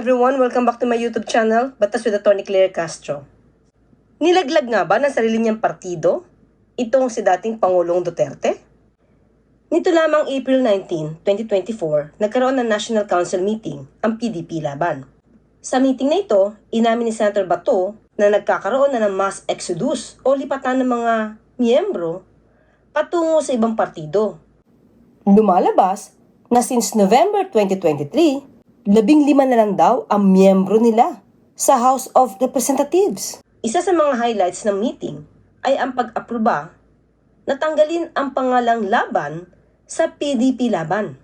everyone! Welcome back to my YouTube channel, Batas with Attorney Claire Castro. Nilaglag nga ba ng sarili niyang partido itong si dating Pangulong Duterte? Nito lamang April 19, 2024, nagkaroon ng National Council meeting ang PDP laban. Sa meeting na ito, inamin ni Senator Bato na nagkakaroon na ng mass exodus o lipatan ng mga miyembro patungo sa ibang partido. Lumalabas na since November 2023, 15 na lang daw ang miyembro nila sa House of Representatives. Isa sa mga highlights ng meeting ay ang pag-aproba na tanggalin ang pangalang laban sa PDP laban.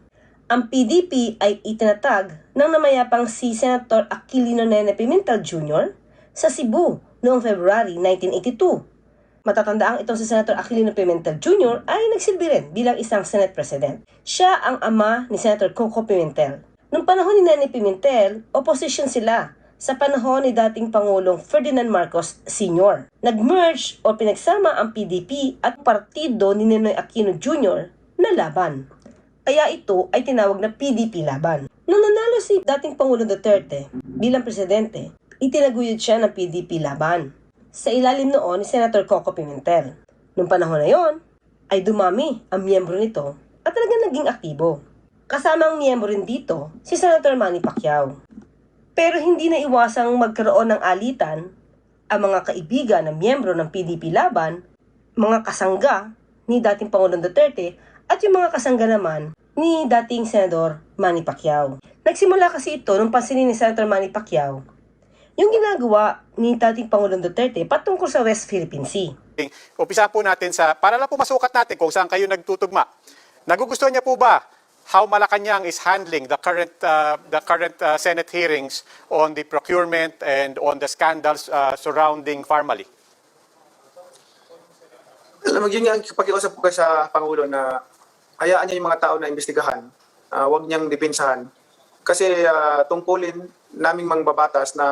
Ang PDP ay itinatag ng namayapang si Senator Aquilino Nene Pimentel Jr. sa Cebu noong February 1982. Matatandaang itong si Senator Aquilino Pimentel Jr. ay nagsilbi rin bilang isang Senate President. Siya ang ama ni Senator Coco Pimentel. Noong panahon ni Nene Pimentel, opposition sila sa panahon ni dating Pangulong Ferdinand Marcos Sr. Nag-merge o pinagsama ang PDP at partido ni Ninoy Aquino Jr. na laban. Kaya ito ay tinawag na PDP laban. Nung nanalo si dating Pangulong Duterte bilang presidente, itinaguyod siya ng PDP laban. Sa ilalim noon ni Senator Coco Pimentel. Noong panahon na yon, ay dumami ang miyembro nito at talagang naging aktibo. Kasamang miyembro rin dito si Senator Manny Pacquiao. Pero hindi na iwasang magkaroon ng alitan ang mga kaibigan ng miyembro ng PDP laban, mga kasangga ni dating Pangulong Duterte at yung mga kasangga naman ni dating Senador Manny Pacquiao. Nagsimula kasi ito nung pansinin ni Senator Manny Pacquiao yung ginagawa ni dating Pangulong Duterte patungkol sa West Philippine Sea. Umpisa po natin para lang po masukat natin kung saan kayo nagtutugma. Nagugustuhan niya po ba how Malacanang is handling the current Senate hearings on the procurement and on the scandals surrounding Farmally? Alam mo, yun nga, pakiusap ko sa Pangulo na hayaan niya yung mga tao na imbestigahan, huwag niyang depensahan. Kasi tungkulin naming mga babatas na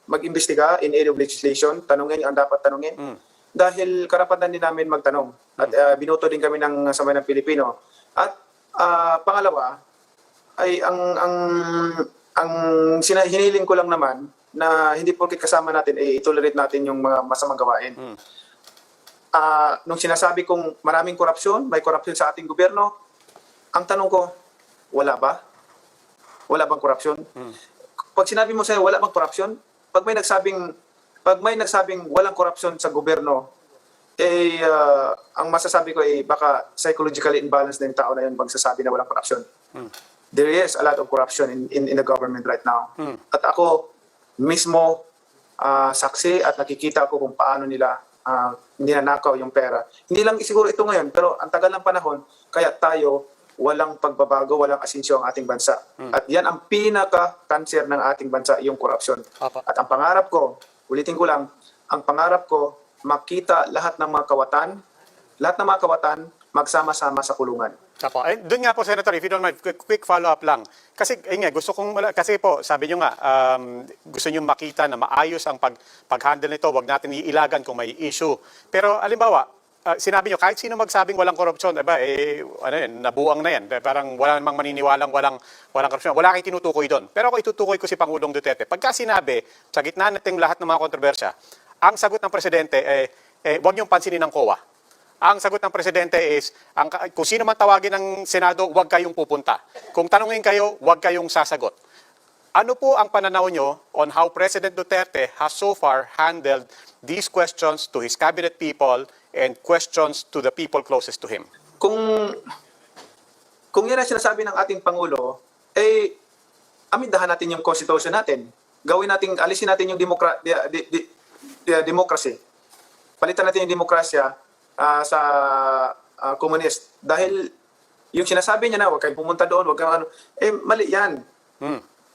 mag-imbestiga in area of legislation, tanungin ang dapat tanungin. Dahil karapatan din namin magtanong. At binoto din kami ng Sambayan ng Pilipino. At pangalawa ay ang hiniling ko lang naman na hindi porket kasama natin ay itolerate natin yung mga masamang gawain. Nung sinasabi kong maraming korupsyon, may korupsyon sa ating gobyerno, ang tanong ko, wala ba? Wala bang korupsyon? Pag sinabi mo sa'yo wala bang korupsyon, pag may nagsabing walang korupsyon sa gobyerno, ang masasabi ko ay baka psychologically imbalanced na yung tao na yun magsasabi na walang corruption. There is a lot of corruption in the government right now. At ako mismo saksi at nakikita ko kung paano nila ninanakaw yung pera. Hindi lang siguro ito ngayon, pero ang tagal ng panahon, kaya tayo walang pagbabago, walang asensyo ang ating bansa. At yan ang pinaka-cancer ng ating bansa, yung corruption. At ang pangarap ko, ulitin ko lang, ang pangarap ko, makita lahat ng mga kawatan magsama-sama sa kulungan. Doon nga po, Senator, if you don't mind, quick follow-up lang. Kasi, kasi po, sabi nyo nga, gusto nyo makita na maayos ang pag-handle nito, wag natin iilagan kung may issue. Pero, alimbawa, sinabi nyo, kahit sino magsabing walang korupsyon, nabuang na yan. Parang wala namang maniniwalang walang korupsyon. Wala kayong tinutukoy doon. Pero ako itutukoy ko si Pangulong Duterte. Pagka sinabi, sa gitna nating lahat ng mga kontrobersya, ang sagot ng Presidente, huwag niyong pansinin ng COA. Ang sagot ng Presidente is, kung sino man tawagin ng Senado, huwag kayong pupunta. Kung tanungin kayo, huwag kayong sasagot. Ano po ang pananaw niyo on how President Duterte has so far handled these questions to his cabinet people and questions to the people closest to him? Kung yan ang sinasabi ng ating Pangulo, amindahan natin yung constitution natin. Alisin natin yung democracy. Palitan natin yung demokrasya sa komunist. Dahil yung sinasabi niya na huwag kayong pumunta doon, huwag kayong mali yan.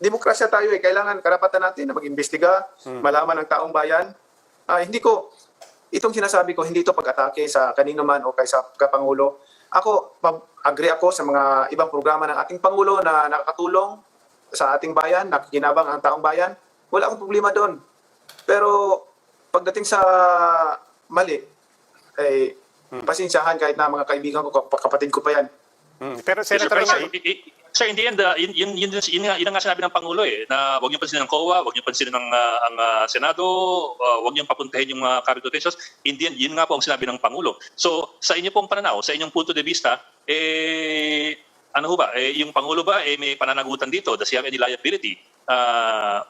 Demokrasya tayo kailangan karapatan natin na mag-imbestiga, malaman ng taong bayan. Itong sinasabi ko, hindi ito pag-atake sa kanino man o kay sa Kapangulo. Agree ako sa mga ibang programa ng ating Pangulo na nakakatulong sa ating bayan, nakikinabang ang taong bayan. Wala akong problema doon. Pero pagdating sa mali, pasensyahan kahit na mga kaibigan ko, kapatid ko pa yan. Pero Mr. Senator, President, sir, in the end, yun ang nga sinabi ng Pangulo na huwag niyo pansinin ng COA, huwag niyo pansinin ang Senado, huwag niyo papuntahin yung mga cabinet officials. In the end, yun nga po ang sinabi ng Pangulo. So, sa inyo pong pananaw, sa inyong punto de vista, ano ho ba, yung Pangulo ba may pananagutan dito? Does he have any liability?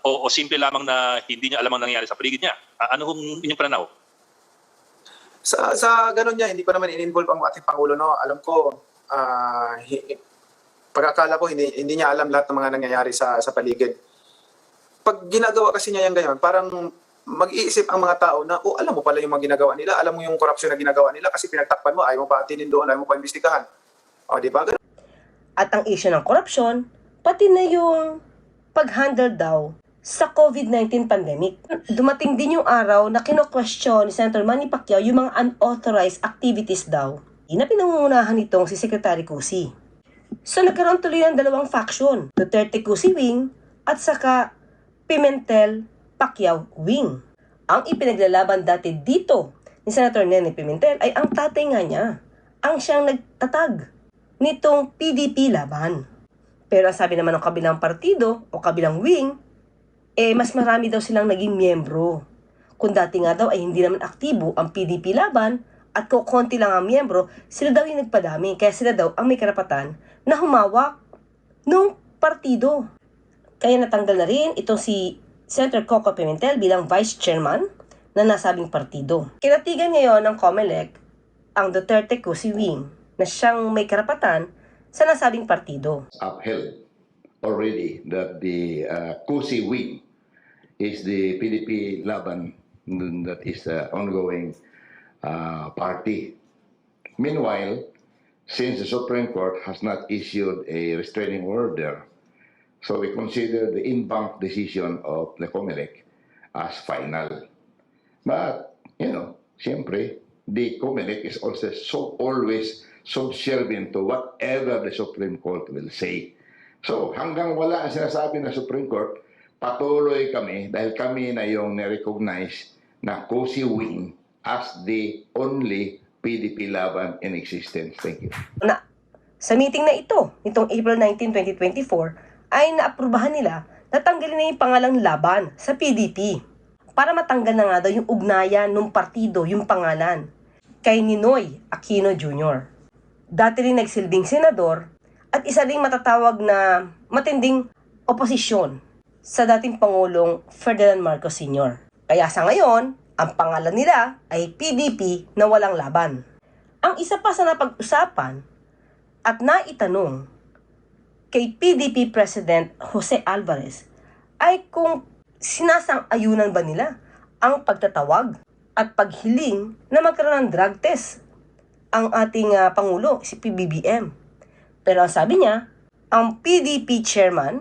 O simple lamang na hindi niya alam ang nangyayari sa paligid niya? Ano hong inyong pananaw? Sa ganun niya, hindi ko naman in-involve ang ating Pangulo. No? Alam ko, pagkakala ko, hindi niya alam lahat ng mga nangyayari sa paligid. Pag ginagawa kasi niya yan ganyan, parang mag-iisip ang mga tao na, alam mo pala yung mga ginagawa nila, alam mo yung korupsyon na ginagawa nila kasi pinagtakpan mo, ayaw mo pa atinin doon, ayaw mo pa imbestigahan. Di ba? Ganun. At ang issue ng korupsyon, pati na yung pag-handle daw sa COVID-19 pandemic. Dumating din yung araw na kino-question ni Senator Manny Pacquiao yung mga unauthorized activities daw na pinangungunahan nitong si Secretary Cusi. So nagkaroon tuloy ng dalawang faction, Duterte Cusi wing at saka Pimentel Pacquiao wing. Ang ipinaglalaban dati dito ni Senator Nene Pimentel ay ang tatay nga niya, ang siyang nagtatag nitong PDP laban. Pero ang sabi naman ng kabilang partido o kabilang wing, mas marami daw silang naging miyembro. Kung dati nga daw ay hindi naman aktibo ang PDP laban at kukunti lang ang miyembro, sila daw yung nagpadami. Kaya sila daw ang may karapatan na humawak ng partido. Kaya natanggal na rin itong si Senator Coco Pimentel bilang vice chairman na nasabing partido. Kinatigan ngayon ng COMELEC ang Duterte Cusi wing na siyang may karapatan sa nasabing partido. Upheld already that the Cusi wing is the PDP Laban that is the ongoing party. Meanwhile, since the Supreme Court has not issued a restraining order, so we consider the in-bank decision of the COMELEC as final. But, siyempre, the COMELEC is also always subservient to whatever the Supreme Court will say. So, hanggang wala ang sinasabi ng Supreme Court, patuloy kami dahil kami na yung na-recognize na Cusi wing as the only PDP laban in existence. Thank you. Sa meeting na ito, nitong April 19, 2024, ay naaprubahan nila na tanggalin na yung pangalang laban sa PDP para matanggal na nga daw yung ugnayan ng partido, yung pangalan, kay Ninoy Aquino Jr. Dati rin nagsilbing senador at isa ring matatawag na matinding oposisyon sa dating Pangulong Ferdinand Marcos Sr. Kaya sa ngayon, ang pangalan nila ay PDP na walang laban. Ang isa pa sa napag-usapan at naitanong kay PDP President Jose Alvarez ay kung sinasang-ayunan ba nila ang pagtatawag at paghiling na magkaroon ng drug test ang ating Pangulo, si PBBM. Pero ang sabi niya, ang PDP chairman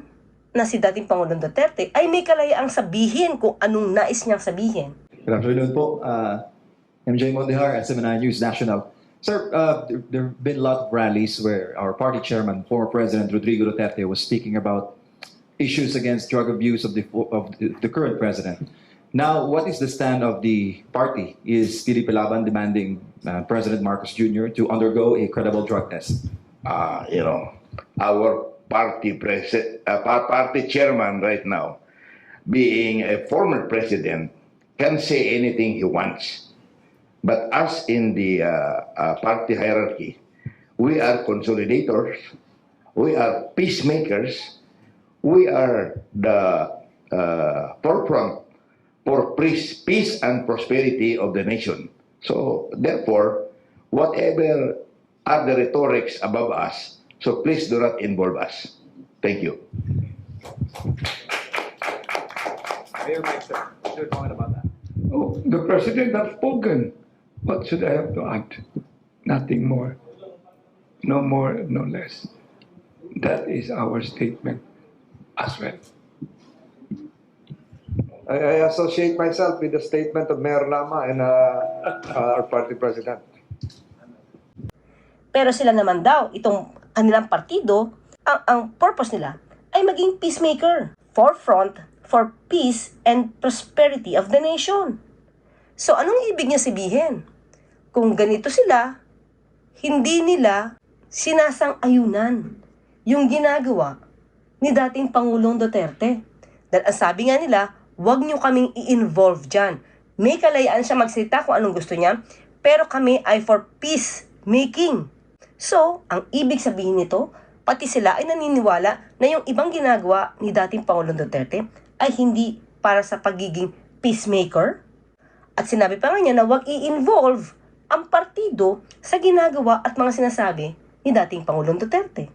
na si dating Pangulong Duterte ay may kalayaang sabihin kung anong nais niyang sabihin. Good afternoon po. MJ Mondihar at 79 News National. Sir, there have been a lot of rallies where our party chairman, former President Rodrigo Duterte, was speaking about issues against drug abuse of the current president. Now, what is the stand of the party? Is PDP Laban demanding President Marcos Jr. to undergo a credible drug test? Our party chairman right now, being a former president, can say anything he wants. But us in the party hierarchy, we are consolidators, we are peacemakers, we are the forefront for peace and prosperity of the nation. So, therefore, whatever are the rhetorics above us, so please do not involve us. Thank you. Mayor Mike, sir, your comment about that. Oh, the president has spoken. What should I have to add? Nothing more. No more, no less. That is our statement as well. I associate myself with the statement of Mayor Lama and our party president. Pero sila naman daw, itong kanilang partido, ang purpose nila ay maging peacemaker, forefront for peace and prosperity of the nation. So anong ibig niya sabihin? Kung ganito sila, hindi nila sinasang-ayunan yung ginagawa ni dating Pangulong Duterte. Dahil ang sabi nga nila, huwag nyo kaming i-involve dyan. May kalayaan siya magsalita kung anong gusto niya, pero kami ay for peacemaking. So, ang ibig sabihin nito, pati sila ay naniniwala na yung ibang ginagawa ni dating Pangulong Duterte ay hindi para sa pagiging peacemaker. At sinabi pa nga niya na huwag i-involve ang partido sa ginagawa at mga sinasabi ni dating Pangulong Duterte.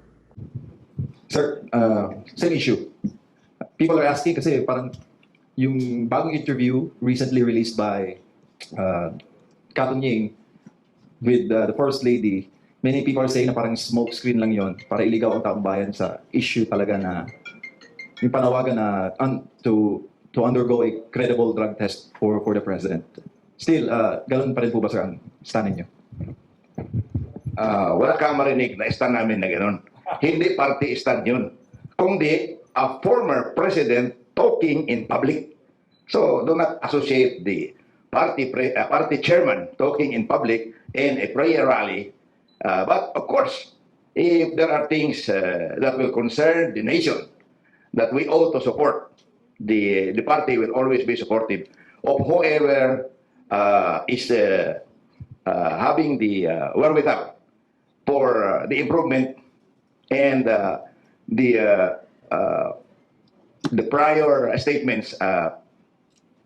Sir, same issue. People are asking kasi parang yung bagong interview recently released by Katong Ying with the First Lady, many people are saying na parang smoke screen lang yon para iligaw ang taong bayan sa issue talaga na yung panawagan na to undergo a credible drug test for the president. Still, ganun pa rin po ba, sir, ang stand ninyo? Wala kang marinig na stand namin na gano'n. Hindi party stand yun. Kundi a former president talking in public. So do not associate the party chairman talking in public in a prayer rally. But of course, if there are things that will concern the nation that we ought to support, the party will always be supportive of whoever is having the wherewithal for the improvement and the prior statements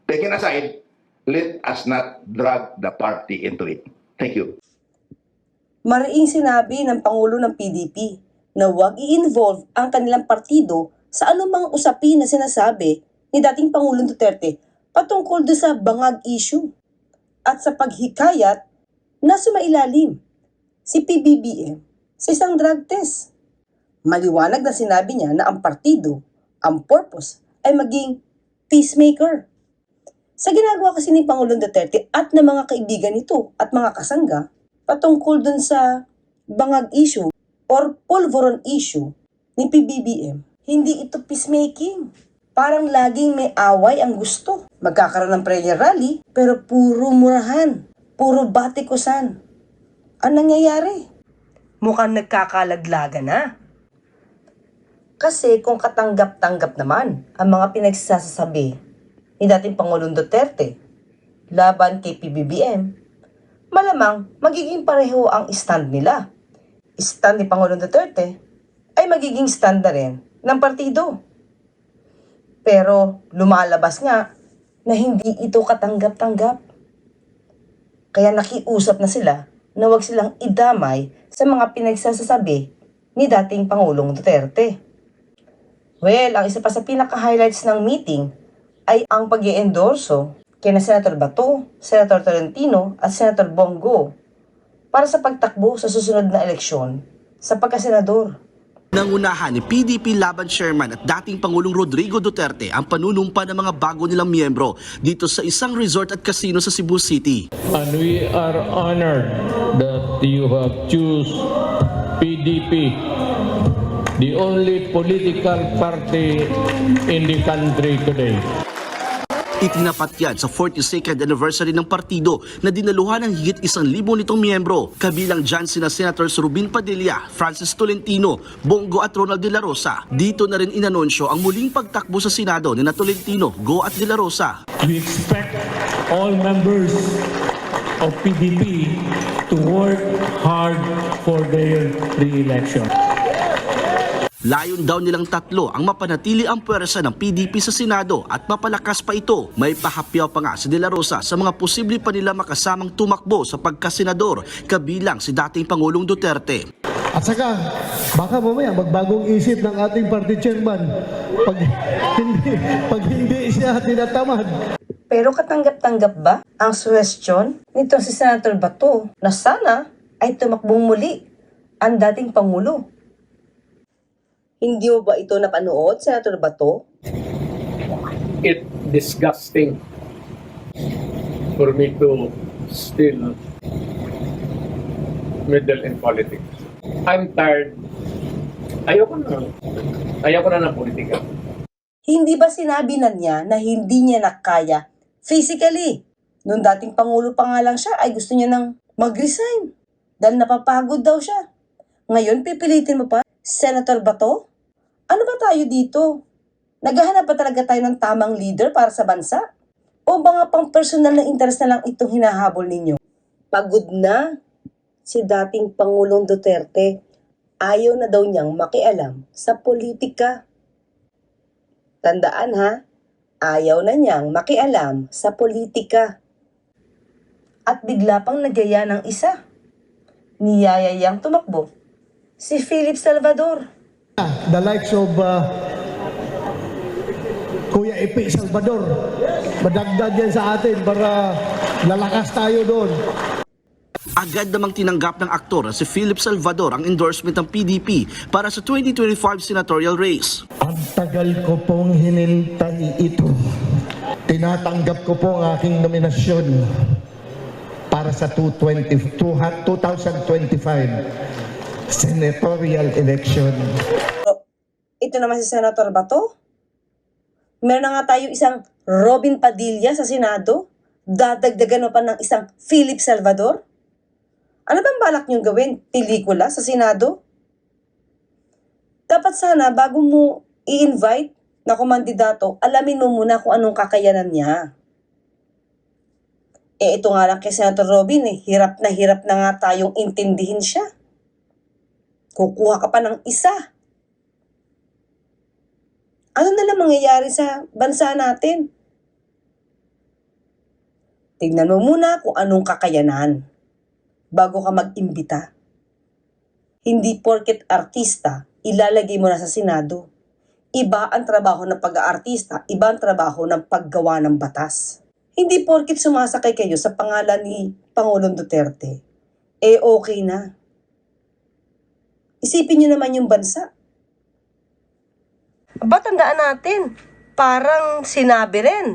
taken aside. Let us not drag the party into it. Thank you. Mariing sinabi ng Pangulo ng PDP na huwag i-involve ang kanilang partido sa anumang usapin na sinasabi ni dating Pangulong Duterte patungkol doon sa bangag issue at sa paghikayat na sumailalim si PBBM sa isang drug test. Maliwanag na sinabi niya na ang partido, ang purpose ay maging peacemaker. Sa ginagawa kasi ni Pangulong Duterte at ng mga kaibigan nito at mga kasangga patungkol dun sa bangag issue or pulveron issue ni PBBM, hindi ito peacemaking. Parang laging may away ang gusto. Magkakaroon ng prayer rally pero puro murahan, puro batikusan. Ang nangyayari? Mukhang nagkakalaglaga na. Kasi kung katanggap-tanggap naman ang mga pinagsasabi ni dating Pangulong Duterte laban kay PBBM, malamang magiging pareho ang stand nila. Stand ni Pangulong Duterte ay magiging stand na rin ng partido. Pero lumalabas nga na hindi ito katanggap-tanggap. Kaya nakiusap na sila na huwag silang idamay sa mga pinagsasabi ni dating Pangulong Duterte. Well, ang isa pa sa pinaka-highlights ng meeting ay ang pag-i-endorso kina Senator Bato, Senator Tolentino at Senator Bongo para sa pagtakbo sa susunod na eleksyon sa pagkasenador. Nangunahan ni PDP Laban Chairman at dating Pangulong Rodrigo Duterte ang panunumpa ng mga bago nilang miyembro dito sa isang resort at casino sa Cebu City. And we are honored that you have choose PDP, the only political party in the country today. Itinapat yan sa 42nd anniversary ng partido na dinaluhan ng higit 1,000 nitong miyembro. Kabilang dyan sina Senators Rubin Padilla, Francis Tolentino, Bongo at Ronald De La Rosa. Dito na rin inanunsyo ang muling pagtakbo sa Senado ni Tolentino, Go at De La Rosa. We expect all members of PDP to work hard for their re-election. Layon daw nilang tatlo ang mapanatili ang puwersa ng PDP sa Senado at mapalakas pa ito. May pahapyaw pa nga si De La Rosa sa mga posible pa nila makasamang tumakbo sa pagkasenador, kabilang si dating Pangulong Duterte. At saka, baka mamaya magbagong isip ng ating party chairman pag hindi siya tinatamad. Pero katanggap-tanggap ba ang suwestyon nito si Senator Bato na sana ay tumakbong muli ang dating Pangulo? Hindi mo ba ito napanood, Senator Bato? It's disgusting for me to still meddle in politics. I'm tired. Ayoko na ng politika. Hindi ba sinabi na niya na hindi niya nakaya physically? Noong dating Pangulo pa nga lang siya ay gusto niya nang mag-resign dahil napapagod daw siya. Ngayon, pipilitin mo pa? Senator ba to? Ano ba tayo dito? Naghahanap ba talaga tayo ng tamang leader para sa bansa? O mga pang personal na interest na lang itong hinahabol ninyo? Pagod na si dating Pangulong Duterte. Ayaw na daw niyang makialam sa politika. Tandaan ha, ayaw na niyang makialam sa politika. At bigla pang nagyaya ng isa. Niyayayang tumakbo. Si Philip Salvador. The likes of Kuya Epi Salvador. Madagdag yan sa atin para lalakas tayo doon. Agad namang tinanggap ng aktor na si Philip Salvador ang endorsement ng PDP para sa 2025 senatorial race. Ang tagal ko pong hinintay ito. Tinatanggap ko po ang aking nominasyon para sa 2025 senatorial election. Ito naman si Senator Bato. Meron na nga tayo isang Robin Padilla sa Senado. Dadagdagan mo pa ng isang Philip Salvador. Ano bang balak niyong gawin? Pelikula sa Senado? Dapat sana bago mo i-invite na kumandidato, alamin mo muna kung anong kakayanan niya. Ito nga lang kay Senator Robin hirap na nga tayong intindihin siya. Kukuha ka pa ng isa. Ano na lang mangyayari sa bansa natin? Tignan mo muna kung anong kakayanan bago ka mag-imbita. Hindi porket artista, ilalagay mo na sa Senado. Iba ang trabaho ng pag-aartista, iba ang trabaho ng paggawa ng batas. Hindi porket sumasakay kayo sa pangalan ni Pangulong Duterte, okay na. Isipin nyo naman yung bansa. Aba, tandaan natin, parang sinabi rin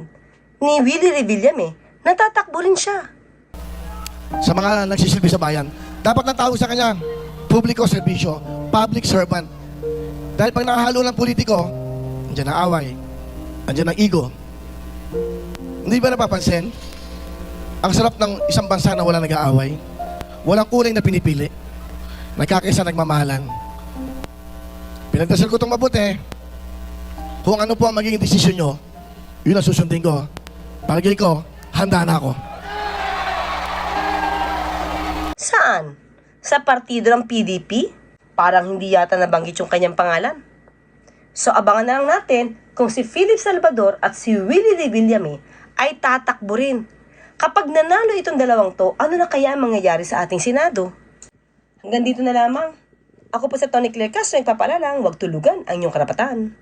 ni Willie Revillame, natatakbo rin siya. Sa mga nagsisilbi sa bayan, dapat ng tao sa kanya, publiko serbisyo, public servant. Dahil pag nakahalo ng politiko, andyan ang away, andyan ang ego. Hindi ba napapansin? Ang sarap ng isang bansa na wala nag-aaway, walang kulay na pinipili, nagkakaisa nagmamahalan. Pinagdasal ko itong mabuti, kung ano po ang magiging desisyon nyo, yun ang susundin ko. Palagay ko, handa na ako. Saan? Sa partido ng PDP? Parang hindi yata nabanggit yung kanyang pangalan. So abangan na lang natin kung si Philip Salvador at si Willie Revillame ay tatakbo rin. Kapag nanalo itong dalawang to, ano na kaya ang mangyayari sa ating Senado? Hanggang dito na lamang. Ako po sa Tony Claire Castro, nagpapalalang, huwag tulugan ang inyong karapatan.